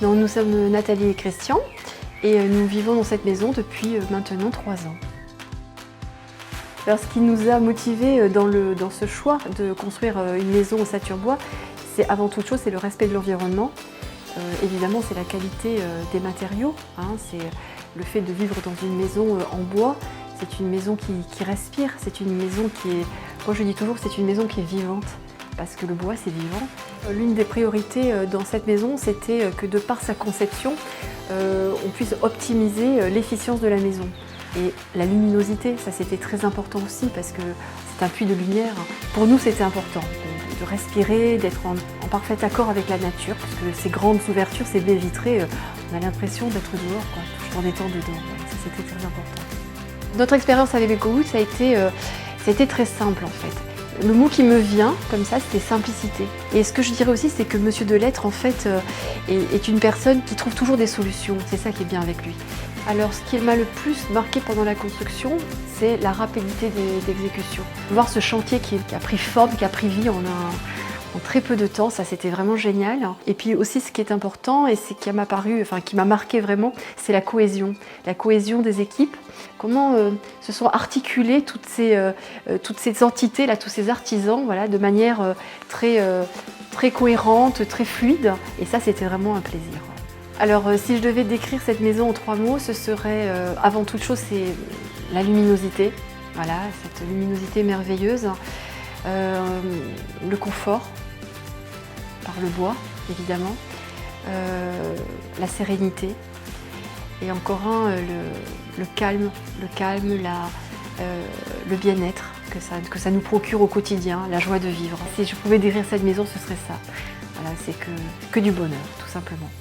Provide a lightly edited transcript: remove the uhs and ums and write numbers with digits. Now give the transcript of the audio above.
Donc, nous sommes Nathalie et Christian et nous vivons dans cette maison depuis maintenant 3 ans. Alors, ce qui nous a motivés dans ce choix de construire une maison au Saturbois, c'est avant toute chose le respect de l'environnement. Évidemment, c'est la qualité des matériaux, hein, c'est le fait de vivre dans une maison en bois. C'est une maison qui respire, c'est une maison qui est, moi je dis toujours, c'est une maison qui est vivante, parce que le bois c'est vivant. L'une des priorités dans cette maison, c'était que de par sa conception, on puisse optimiser l'efficience de la maison. Et la luminosité, ça c'était très important aussi, parce que c'est un puits de lumière. Pour nous c'était important de respirer, d'être en parfait accord avec la nature, parce que ces grandes ouvertures, ces baies vitrées, on a l'impression d'être dehors, quoi, tout en étant dedans. Ça c'était très important. Notre expérience avec EcoWood, ça a été très simple en fait. Le mot qui me vient comme ça, c'était simplicité. Et ce que je dirais aussi, c'est que Monsieur Delettre en fait est une personne qui trouve toujours des solutions. C'est ça qui est bien avec lui. Alors ce qui m'a le plus marqué pendant la construction, c'est la rapidité d'exécution. Voir ce chantier qui a pris forme, qui a pris vie en très peu de temps, ça c'était vraiment génial. Et puis aussi ce qui est important et ce qui m'a marqué vraiment, c'est la cohésion des équipes. Comment se sont articulées toutes ces entités, là, tous ces artisans, voilà, de manière très cohérente, très fluide. Et ça c'était vraiment un plaisir. Alors si je devais décrire cette maison en 3 mots, ce serait avant toute chose c'est la luminosité, voilà, cette luminosité merveilleuse, le confort, par le bois évidemment, la sérénité et encore le calme, le bien-être que ça nous procure au quotidien, la joie de vivre. Si je pouvais décrire cette maison, ce serait ça. Voilà, c'est que du bonheur tout simplement.